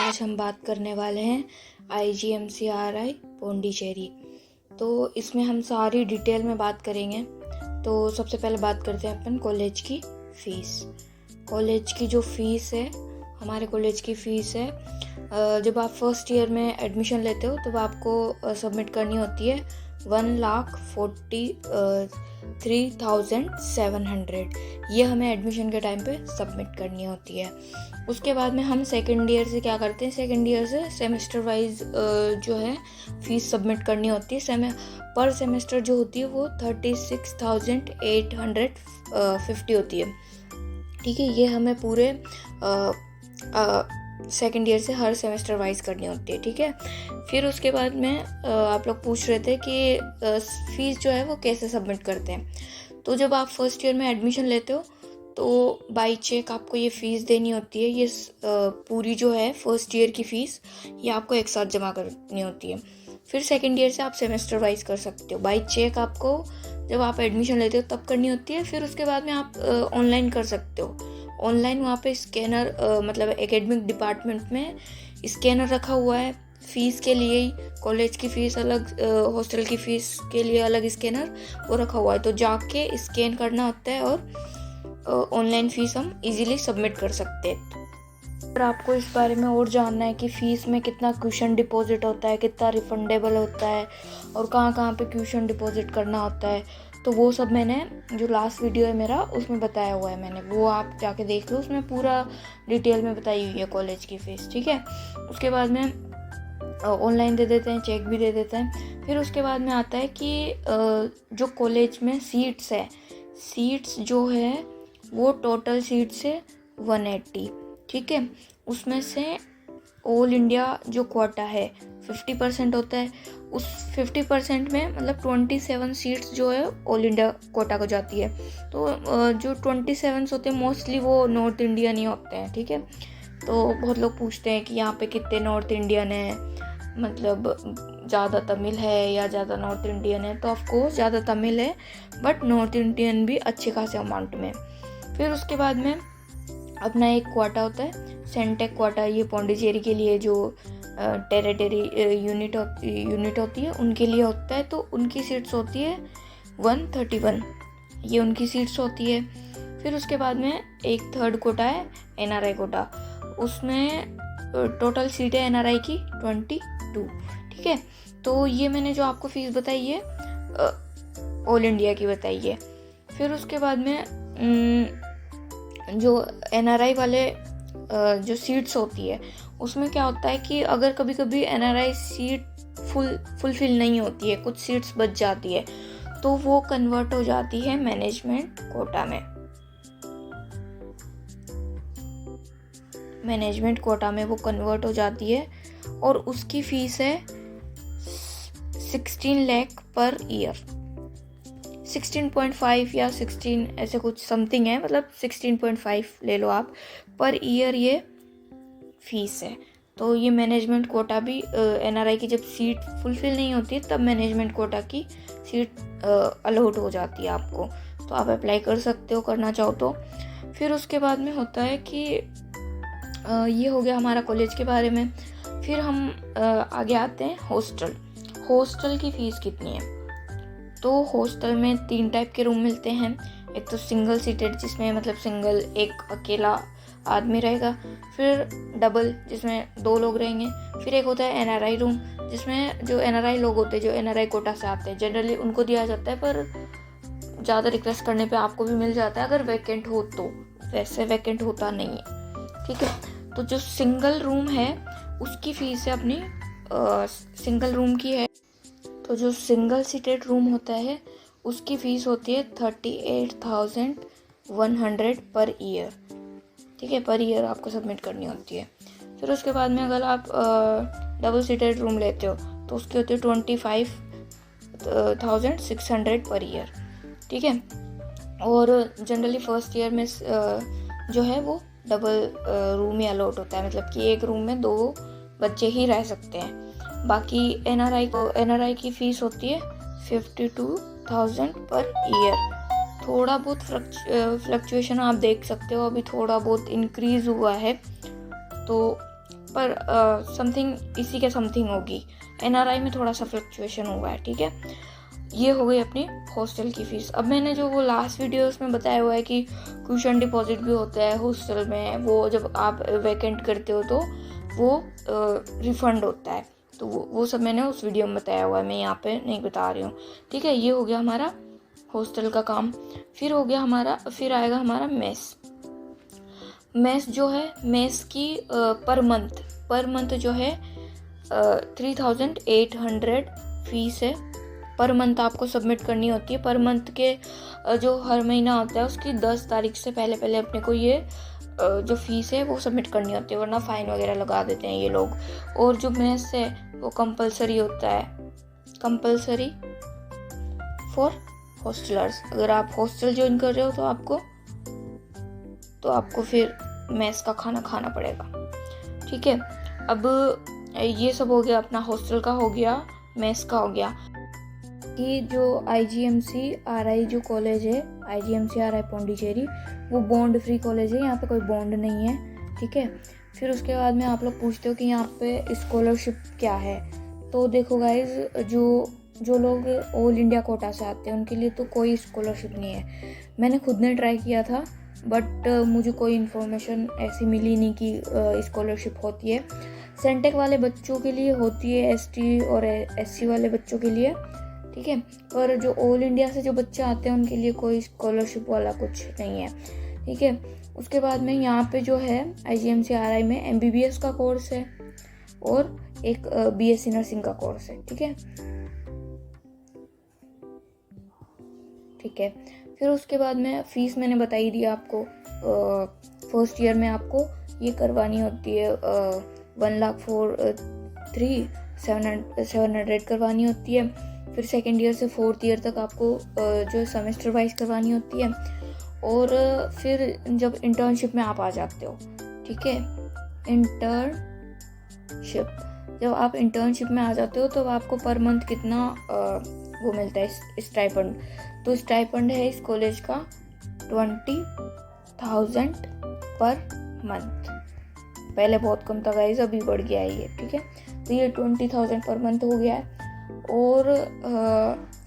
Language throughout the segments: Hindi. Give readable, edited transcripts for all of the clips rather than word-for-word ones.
आज हम बात करने वाले हैं IGMCRI पौंडीचेरी। तो इसमें हम सारी डिटेल में बात करेंगे। तो सबसे पहले बात करते हैं अपन कॉलेज की फ़ीस। कॉलेज की जो फ़ीस है, हमारे कॉलेज की फ़ीस है, जब आप फर्स्ट ईयर में एडमिशन लेते हो तब आपको सबमिट करनी होती है 1,43,700। ये हमें एडमिशन के टाइम पे सबमिट करनी होती है। उसके बाद में हम सेकेंड ईयर से क्या करते हैं, सेकेंड ईयर से सेमेस्टर वाइज जो है फ़ीस सबमिट करनी होती है। पर सेमेस्टर जो होती है वो 36,850 होती है। ठीक है, ये हमें पूरे सेकेंड ईयर से हर सेमेस्टर वाइज करनी होती है। ठीक है, फिर उसके बाद में आप लोग पूछ रहे थे कि फ़ीस जो है वो कैसे सबमिट करते हैं। तो जब आप फर्स्ट ईयर में एडमिशन लेते हो तो बाई चेक आपको ये फ़ीस देनी होती है। ये पूरी जो है फर्स्ट ईयर की फ़ीस ये आपको एक साथ जमा करनी होती है। फिर सेकेंड ईयर से आप सेमेस्टर वाइज कर सकते हो। बाई चेक आपको जब आप एडमिशन लेते हो तब करनी होती है। फिर उसके बाद में आप ऑनलाइन कर सकते हो। ऑनलाइन वहाँ पे स्कैनर मतलब एकेडमिक डिपार्टमेंट में स्कैनर रखा हुआ है फ़ीस के लिए ही। कॉलेज की फ़ीस अलग, हॉस्टल की फ़ीस के लिए अलग स्कैनर वो रखा हुआ है। तो जाके स्कैन करना होता है और ऑनलाइन फ़ीस हम इजीली सबमिट कर सकते हैं। अगर आपको इस बारे में और जानना है कि फ़ीस में कितना क्वेश्चन डिपॉजिट होता है, कितना रिफंडेबल होता है और कहाँ कहाँ पे क्वेश्चन डिपॉजिट करना होता है, तो वो सब मैंने जो लास्ट वीडियो है मेरा उसमें बताया हुआ है। मैंने वो आप जाके देख लो, उसमें पूरा डिटेल में बताई हुई है कॉलेज की फ़ीस। ठीक है, उसके बाद में ऑनलाइन दे देते हैं, चेक भी दे देते हैं। फिर उसके बाद में आता है कि जो कॉलेज में सीट्स है, सीट्स जो है वो टोटल सीट्स है 180। ठीक है, उसमें से ऑल इंडिया जो कोटा है 50% होता है। उस 50% में मतलब 27 सीट्स जो है ऑल इंडिया कोटा को जाती है। तो जो 27 होते हैं मोस्टली वो नॉर्थ इंडियन ही होते हैं। ठीक है, तो बहुत लोग पूछते हैं कि यहाँ पे कितने नॉर्थ इंडियन है, मतलब ज़्यादा तमिल है या ज़्यादा नॉर्थ इंडियन है। तो ऑफकोर्स ज़्यादा तमिल है, बट नॉर्थ इंडियन भी अच्छे खासे अमाउंट में। फिर उसके बाद में अपना एक क्वाटा होता है, सेंटेक क्वाटा। ये पौंडीचेरी के लिए जो टेरिटरी यूनिट होती है उनके लिए होता है। तो उनकी सीट्स होती है 131, ये उनकी सीट्स होती है। फिर उसके बाद में एक थर्ड कोटा है NRI कोटा, उसमें टोटल सीट है NRI की 22। ठीक है, तो ये मैंने जो आपको फ़ीस बताई है ऑल इंडिया की बताई है। फिर उसके बाद में जो NRI वाले जो सीट्स होती है उसमें क्या होता है कि अगर कभी कभी NRI सीट फुलफिल नहीं होती है, कुछ सीट्स बच जाती है, तो वो कन्वर्ट हो जाती है मैनेजमेंट कोटा में। मैनेजमेंट कोटा में वो कन्वर्ट हो जाती है और उसकी फ़ीस है 16 लाख पर ईयर। 16.5 या 16 ऐसे कुछ समथिंग है, मतलब 16.5 ले लो आप पर ईयर ये फ़ीस है। तो ये मैनेजमेंट कोटा भी NRI की जब सीट फुलफिल नहीं होती है तब मैनेजमेंट कोटा की सीट अलॉट हो जाती है आपको। तो आप अप्लाई कर सकते हो, करना चाहो तो। फिर उसके बाद में होता है कि ये हो गया हमारा कॉलेज के बारे में। फिर हम आगे आते हैं हॉस्टल। हॉस्टल की फ़ीस कितनी है? तो हॉस्टल में 3 टाइप के रूम मिलते हैं। एक तो सिंगल सीटेड, जिसमें मतलब सिंगल एक अकेला आदमी रहेगा। फिर डबल, जिसमें 2 लोग रहेंगे। फिर एक होता है NRI रूम, जिसमें जो NRI लोग होते हैं, जो NRI कोटा से आते हैं, जनरली उनको दिया जाता है, पर ज़्यादा रिक्वेस्ट करने पे आपको भी मिल जाता है अगर वैकेंट हो तो। वैसे वैकेंट होता नहीं है। ठीक है, तो जो सिंगल रूम है उसकी फ़ीस है अपनी सिंगल रूम की है। तो जो सिंगल सीटेड रूम होता है उसकी फ़ीस होती है 38,100 पर ईयर। ठीक है, पर ईयर आपको सबमिट करनी होती है। फिर उसके बाद में अगर आप डबल सीटेड रूम लेते हो तो उसकी होती है 25,600 पर ईयर। ठीक है, और जनरली फर्स्ट ईयर में जो है वो डबल रूम ही अलॉट होता है, मतलब कि एक रूम में 2 बच्चे ही रह सकते हैं। बाकी NRI की फ़ीस होती है 52,000 पर ईयर। थोड़ा बहुत फ्लक्चुएशन आप देख सकते हो, अभी थोड़ा बहुत इंक्रीज़ हुआ है। तो पर समथिंग इसी के समथिंग होगी। NRI में थोड़ा सा फ्लक्चुएशन हुआ है, ठीक है। ये हो गई अपनी हॉस्टल की फ़ीस। अब मैंने जो वो लास्ट वीडियो उसमें बताया हुआ है कि ट्यूशन डिपॉजिट भी होता है हॉस्टल में, वो जब आप वैकेंट करते हो तो वो रिफ़ंड होता है, तो वो सब मैंने उस वीडियो में बताया हुआ है, मैं यहाँ पे नहीं बता रही हूँ, ठीक है। ये हो गया हमारा हॉस्टल का काम। फिर आएगा हमारा मेस जो है, मेस की पर मंथ जो है 3800 फीस है। पर मंथ आपको सबमिट करनी होती है। पर मंथ के जो हर महीना होता है उसकी 10 तारीख से पहले अपने को ये जो फीस है वो सबमिट करनी होती है, वरना फ़ाइन वगैरह लगा देते हैं ये लोग। और जो मेस है वो कंपलसरी होता है, कंपलसरी फॉर हॉस्टलर्स। अगर आप हॉस्टल ज्वाइन कर रहे हो तो आपको फिर मेस का खाना खाना पड़ेगा, ठीक है। अब ये सब हो गया, अपना हॉस्टल का हो गया, मेस का हो गया। कि जो IGMC RI जो कॉलेज है, IGMC RI पौंडीचेरी, वो बॉन्ड फ्री कॉलेज है, यहाँ पे कोई बॉन्ड नहीं है, ठीक है। फिर उसके बाद में आप लोग पूछते हो कि यहाँ पे स्कॉलरशिप क्या है, तो देखो गाइज, जो लोग ऑल इंडिया कोटा से आते हैं उनके लिए तो कोई स्कॉलरशिप नहीं है। मैंने खुद ने ट्राई किया था, बट मुझे कोई इन्फॉर्मेशन ऐसी मिली नहीं कि स्कॉलरशिप होती है। सेंटेक वाले बच्चों के लिए होती है, ST और SC वाले बच्चों के लिए, ठीक है। पर जो ऑल इंडिया से जो बच्चे आते हैं उनके लिए कोई स्कॉलरशिप वाला कुछ नहीं है, ठीक है। उसके बाद में यहाँ पे जो है IGMC RI में MBBS का कोर्स है और एक BSc नर्सिंग का कोर्स है, ठीक है, ठीक है। फिर उसके बाद में फ़ीस मैंने बता ही दिया आपको। फर्स्ट ईयर में आपको ये करवानी होती है 1,04,3,700 करवानी होती है। फिर सेकेंड ईयर से फोर्थ ईयर तक आपको जो सेमेस्टर वाइज करवानी होती है। और फिर जब इंटर्नशिप में आप आ जाते हो, ठीक है, इंटर्नशिप, जब आप इंटर्नशिप में आ जाते हो तो आपको पर मंथ कितना वो मिलता है स्टाइपेंड। तो स्टाइपेंड है इस कॉलेज का 20,000 पर मंथ। पहले बहुत कम था गाइस, अभी बढ़ गया है ये, ठीक है। तो ये 20,000 पर मंथ हो गया है। और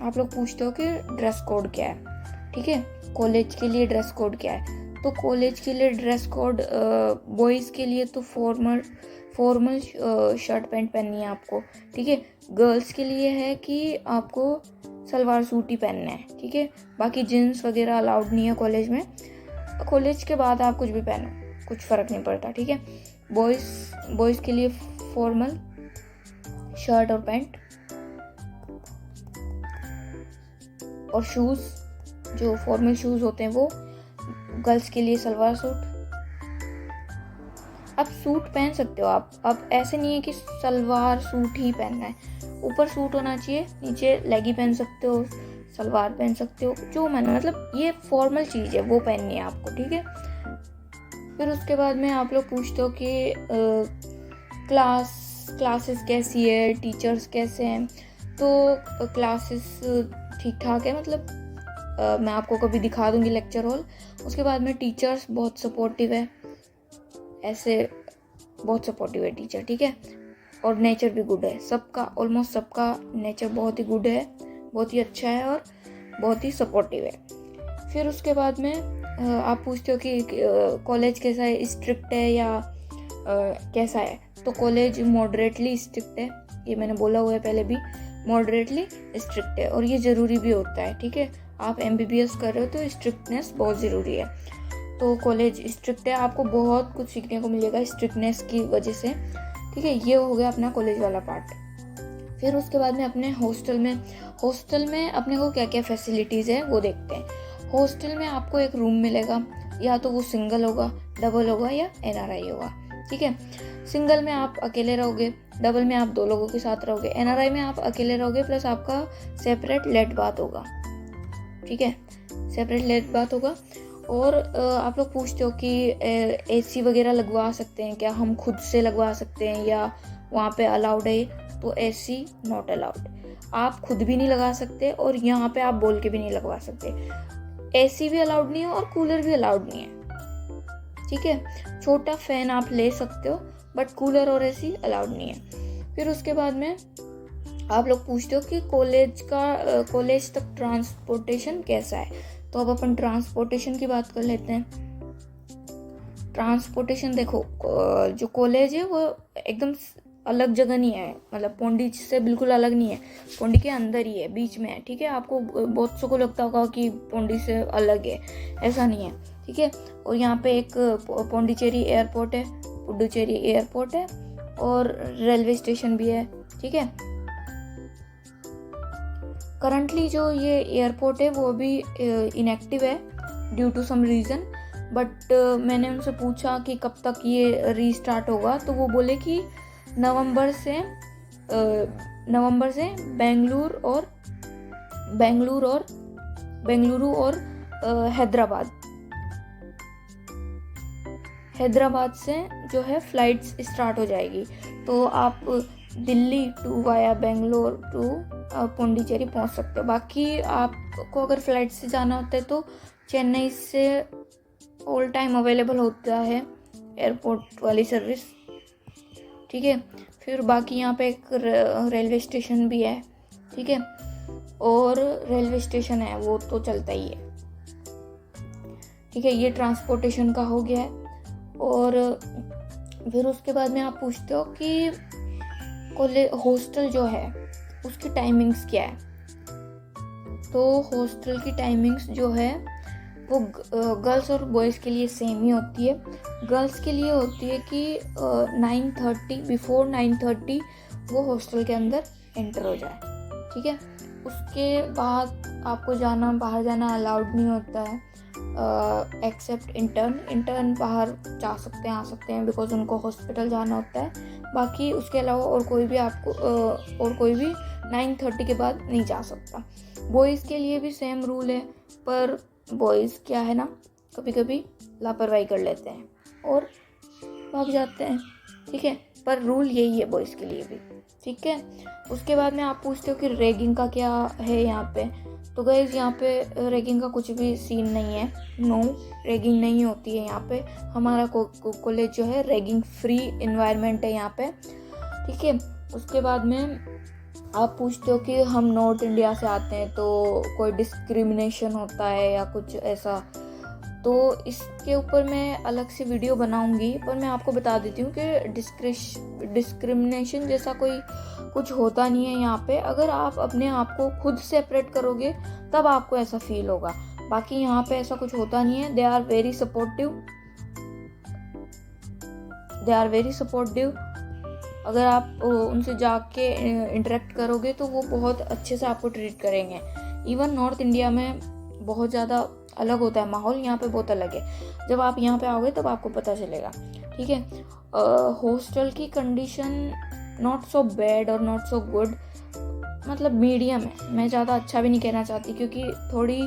आप लोग पूछते हो कि ड्रेस कोड क्या है, ठीक है, कॉलेज के लिए ड्रेस कोड क्या है। तो कॉलेज के लिए ड्रेस कोड बॉयज़ के लिए तो फॉर्मल शर्ट पैंट पहननी है आपको, ठीक है। गर्ल्स के लिए है कि आपको सलवार सूट ही पहनना है, ठीक है। बाकी जीन्स वगैरह अलाउड नहीं है कॉलेज में। कॉलेज के बाद आप कुछ भी पहनो, कुछ फ़र्क नहीं पड़ता, ठीक है। बॉयज़ के लिए फॉर्मल शर्ट और पैंट, और शूज़, जो फॉर्मल शूज़ होते हैं वो। गर्ल्स के लिए सलवार सूट। अब सूट पहन सकते हो आप, अब ऐसे नहीं है कि सलवार सूट ही पहनना है, ऊपर सूट होना चाहिए, नीचे लेगी पहन सकते हो, सलवार पहन सकते हो, जो मैंने मतलब ये फॉर्मल चीज़ है वो पहननी है आपको, ठीक है। फिर उसके बाद में आप लोग पूछते हो कि क्लासेस कैसी है, टीचर्स कैसे हैं। तो क्लासेस ठीक ठाक है, मतलब मैं आपको कभी दिखा दूंगी लेक्चर हॉल। उसके बाद में टीचर्स बहुत सपोर्टिव है, ऐसे बहुत सपोर्टिव है टीचर, ठीक है। और नेचर भी गुड है, सबका ऑलमोस्ट सबका नेचर बहुत ही गुड है, बहुत ही अच्छा है और बहुत ही सपोर्टिव है। फिर उसके बाद में आप पूछते हो कि कॉलेज कैसा है, स्ट्रिक्ट है या कैसा है। तो कॉलेज मॉडरेटली स्ट्रिक्ट है, ये मैंने बोला हुआ है पहले भी, मॉडरेटली स्ट्रिक्ट है, और ये ज़रूरी भी होता है, ठीक है। आप MBBS कर रहे हो तो स्ट्रिक्टनेस बहुत ज़रूरी है। तो कॉलेज स्ट्रिक्ट है, आपको बहुत कुछ सीखने को मिलेगा स्ट्रिक्टनेस की वजह से, ठीक है। ये हो गया अपना कॉलेज वाला पार्ट। फिर उसके बाद में अपने हॉस्टल में अपने को क्या क्या फैसिलिटीज़ है वो देखते हैं। हॉस्टल में आपको एक रूम मिलेगा, या तो वो सिंगल होगा, डबल होगा या NRI होगा, ठीक है। सिंगल में आप अकेले रहोगे, डबल में आप 2 लोगों के साथ रहोगे, NRI में आप अकेले रहोगे प्लस आपका सेपरेट लेट बाथ होगा, ठीक है, सेपरेट लेट बाथ होगा। और आप लोग पूछते हो कि AC वगैरह लगवा सकते हैं क्या, हम खुद से लगवा सकते हैं या वहाँ पे अलाउड है। तो AC नॉट अलाउड, आप खुद भी नहीं लगा सकते और यहाँ पे आप बोल के भी नहीं लगवा सकते। AC भी अलाउड नहीं है और कूलर भी अलाउड नहीं है, ठीक है। छोटा फ़ैन आप ले सकते हो, बट कूलर और एसी अलाउड नहीं है। फिर उसके बाद में आप लोग पूछते हो कि कॉलेज तक ट्रांसपोर्टेशन कैसा है। तो अब अपन ट्रांसपोर्टेशन की बात कर लेते हैं। ट्रांसपोर्टेशन देखो, जो कॉलेज है वो एकदम अलग जगह नहीं है, मतलब पौंडी से बिल्कुल अलग नहीं है, पौंडी के अंदर ही है, बीच में है, ठीक है। आपको बहुत सौ को लगता होगा कि पौंडी से अलग है, ऐसा नहीं है, ठीक है। और यहाँ पे एक पौंडीचेरी एयरपोर्ट है, पुडुचेरी एयरपोर्ट है, और रेलवे स्टेशन भी है, ठीक है। करंटली जो ये एयरपोर्ट है वो अभी इनएक्टिव है due to some reason, but मैंने उनसे पूछा कि कब तक ये रीस्टार्ट होगा, तो वो बोले कि नवंबर से बेंगलुरु और हैदराबाद से जो है फ्लाइट्स स्टार्ट हो जाएगी। तो आप Delhi to via Bangalore to Pondicherry पहुंच सकते हो। बाकी आपको अगर फ्लाइट से जाना होता है तो चेन्नई से ऑल टाइम अवेलेबल होता है एयरपोर्ट वाली सर्विस, ठीक है। फिर बाकी यहाँ पे एक रेलवे स्टेशन भी है, ठीक है, और रेलवे स्टेशन है वो तो चलता ही है, ठीक है। ये ट्रांसपोर्टेशन का हो गया है। और फिर उसके बाद में आप पूछते हो कि हॉस्टल जो है उसकी टाइमिंग्स क्या है। तो हॉस्टल की टाइमिंग्स जो है वो गर्ल्स और बॉयज़ के लिए सेम ही होती है। गर्ल्स के लिए होती है कि 9:30 बिफोर 9:30 वो हॉस्टल के अंदर एंटर हो जाए, ठीक है। उसके बाद आपको बाहर जाना अलाउड नहीं होता है, एक्सेप्ट इंटर्न बाहर जा सकते हैं, आ सकते हैं, बिकॉज उनको हॉस्पिटल जाना होता है। बाकी उसके अलावा और कोई भी 9:30 के बाद नहीं जा सकता। बॉयज़ के लिए भी सेम रूल है, पर बॉयज़ क्या है ना, कभी कभी लापरवाही कर लेते हैं और भाग जाते हैं, ठीक है। पर रूल यही है बॉयज़ के लिए भी, ठीक है। उसके बाद में आप पूछते हो कि रैगिंग का क्या है यहाँ पे। तो गाइस यहाँ पे रैगिंग का कुछ भी सीन नहीं है, नो रैगिंग नहीं होती है यहाँ पे। हमारा कॉलेज जो है रैगिंग फ्री इन्वायरमेंट है यहाँ पे, ठीक है। उसके बाद में आप पूछते हो कि हम नॉर्थ इंडिया से आते हैं तो कोई डिस्क्रिमिनेशन होता है या कुछ ऐसा। तो इसके ऊपर मैं अलग से वीडियो बनाऊंगी, पर मैं आपको बता देती हूँ कि डिस्क्रिमिनेशन जैसा कुछ होता नहीं है यहाँ पे। अगर आप अपने आप को खुद सेपरेट करोगे तब आपको ऐसा फील होगा, बाकी यहाँ पे ऐसा कुछ होता नहीं है। They are very supportive. अगर आप उनसे जाके इंटरेक्ट करोगे तो वो बहुत अच्छे से आपको ट्रीट करेंगे। इवन नॉर्थ इंडिया में बहुत ज़्यादा अलग होता है माहौल, यहाँ पे बहुत अलग है। जब आप यहाँ पे आओगे तब आपको पता चलेगा, ठीक है। हॉस्टल की कंडीशन नॉट सो बैड और नॉट सो गुड, मतलब मीडियम है। मैं ज़्यादा अच्छा भी नहीं कहना चाहती क्योंकि थोड़ी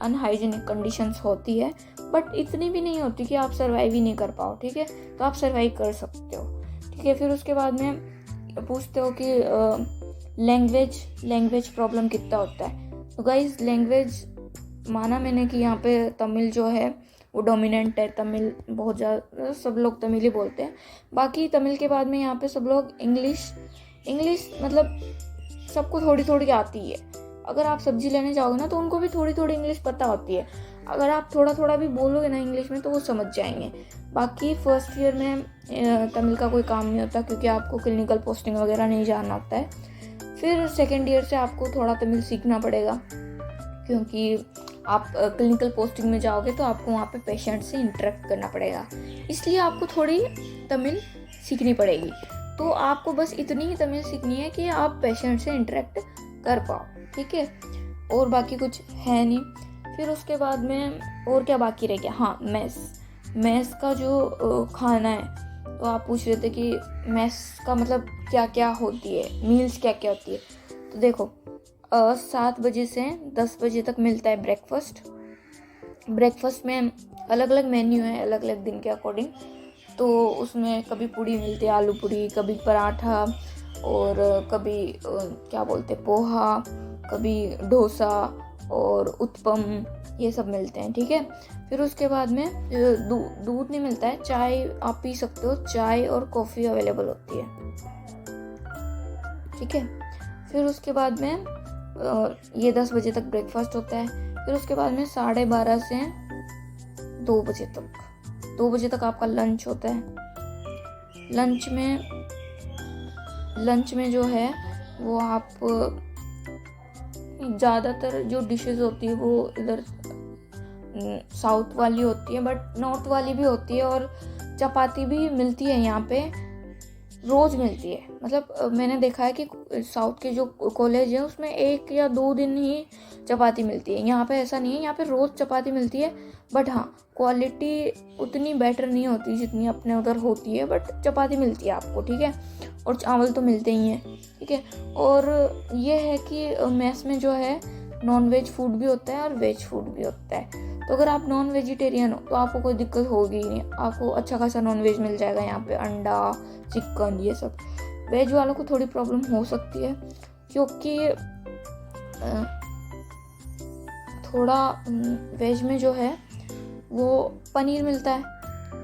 अनहाइजीनिक कंडीशंस होती है, बट इतनी भी नहीं होती कि आप सर्वाइव ही नहीं कर पाओ, ठीक है। तो आप सर्वाइव कर सकते हो, ठीक है। फिर उसके बाद में पूछते हो कि लैंग्वेज प्रॉब्लम कितना होता है। तो गाइस लैंग्वेज माना मैंने कि यहाँ पे तमिल जो है वो डोमिनेंट है। तमिल बहुत ज़्यादा, सब लोग तमिल ही बोलते हैं। बाकी तमिल के बाद में यहाँ पे सब लोग इंग्लिश मतलब सबको थोड़ी थोड़ी आती है। अगर आप सब्जी लेने जाओगे ना तो उनको भी थोड़ी थोड़ी इंग्लिश पता होती है। अगर आप थोड़ा थोड़ा भी बोलोगे ना इंग्लिश में तो वो समझ जाएंगे। बाकी फर्स्ट ईयर में तमिल का कोई काम नहीं होता क्योंकि आपको क्लिनिकल पोस्टिंग वगैरह नहीं जाना होता है। फिर सेकेंड ईयर से आपको थोड़ा तमिल सीखना पड़ेगा क्योंकि आप क्लिनिकल पोस्टिंग में जाओगे तो आपको वहाँ पे पेशेंट से इंटरेक्ट करना पड़ेगा, इसलिए आपको थोड़ी तमिल सीखनी पड़ेगी। तो आपको बस इतनी ही तमिल सीखनी है कि आप पेशेंट से इंटरेक्ट कर पाओ, ठीक है। और बाकी कुछ है नहीं। फिर उसके बाद में और क्या बाकी रह गया, हाँ मैस का जो खाना है। तो आप पूछ रहे थे कि मैस का मतलब क्या क्या होती है, मील्स क्या क्या होती है। तो देखो 7 बजे से 10 बजे तक मिलता है ब्रेकफास्ट में अलग अलग मेन्यू है, अलग अलग दिन के अकॉर्डिंग। तो उसमें कभी पूड़ी मिलती है, आलू पूड़ी, कभी पराठा, और कभी क्या बोलते पोहा, कभी डोसा, और उत्पम ये सब मिलते हैं, ठीक है। फिर उसके बाद में दूध नहीं मिलता है, चाय आप पी सकते हो, चाय और कॉफ़ी अवेलेबल होती है, ठीक है। फिर उसके बाद में ये 10 बजे तक ब्रेकफास्ट होता है। फिर उसके बाद में 12:30 से 2 बजे तक 2 बजे तक आपका लंच होता है। लंच में जो है वो आप ज़्यादातर जो डिशेस होती है वो इधर साउथ वाली होती है, बट नॉर्थ वाली भी होती है, और चपाती भी मिलती है यहाँ पे, रोज़ मिलती है। मतलब मैंने देखा है कि साउथ के जो कॉलेज है उसमें 1 या 2 दिन ही चपाती मिलती है, यहाँ पे ऐसा नहीं है, यहाँ पे रोज़ चपाती मिलती है। बट हाँ, क्वालिटी उतनी बेटर नहीं होती जितनी अपने उधर होती है, बट चपाती मिलती है आपको, ठीक है। और चावल तो मिलते ही हैं, ठीक है। और ये है कि मेस में जो है नॉन वेज फूड भी होता है और वेज फूड भी होता है। तो अगर आप नॉन वेजिटेरियन हो तो आपको कोई दिक्कत होगी नहीं, आपको अच्छा खासा नॉन वेज मिल जाएगा यहाँ पे, अंडा, चिकन, ये सब। वेज वालों को थोड़ी प्रॉब्लम हो सकती है, क्योंकि थोड़ा वेज में जो है वो पनीर मिलता है,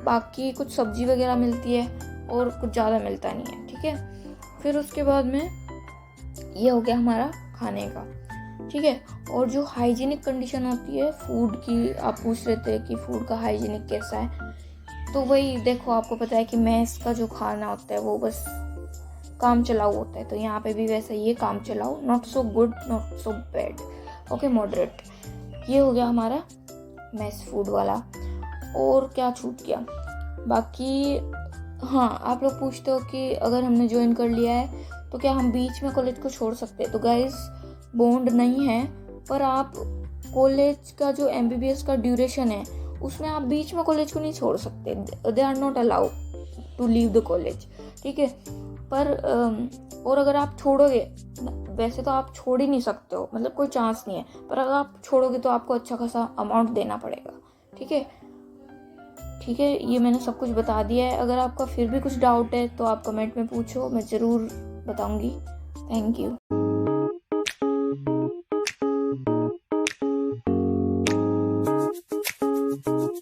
बाकी कुछ सब्जी वगैरह मिलती है और कुछ ज़्यादा मिलता नहीं है, ठीक है। फिर उसके बाद में ये हो गया हमारा खाने का, ठीक है। और जो हाइजीनिक कंडीशन होती है फूड की, आप पूछ रहे थे कि फूड का हाइजीनिक कैसा है, तो वही देखो, आपको पता है कि मेस का जो खाना होता है वो बस काम चलाऊ होता है, तो यहाँ पे भी वैसा ये काम चलाऊ, not so good not so bad, okay, moderate. ये हो गया हमारा मेस फूड वाला। और क्या छूट गया बाकी? हाँ, आप लोग पूछते हो कि अगर हमने ज्वाइन कर लिया है तो क्या हम बीच में कॉलेज को छोड़ सकते हैं? तो गाइस, बॉन्ड नहीं है, पर आप कॉलेज का जो MBBS का ड्यूरेशन है उसमें आप बीच में कॉलेज को नहीं छोड़ सकते, they are not allowed to leave the college, ठीक है। पर और अगर आप छोड़ोगे, वैसे तो आप छोड़ ही नहीं सकते हो, मतलब कोई चांस नहीं है, पर अगर आप छोड़ोगे तो आपको अच्छा खासा अमाउंट देना पड़ेगा, ठीक है, ठीक है। ये मैंने सब कुछ बता दिया है। अगर आपका फिर भी कुछ डाउट है तो आप कमेंट में पूछो, मैं ज़रूर बताऊंगी। Thank you.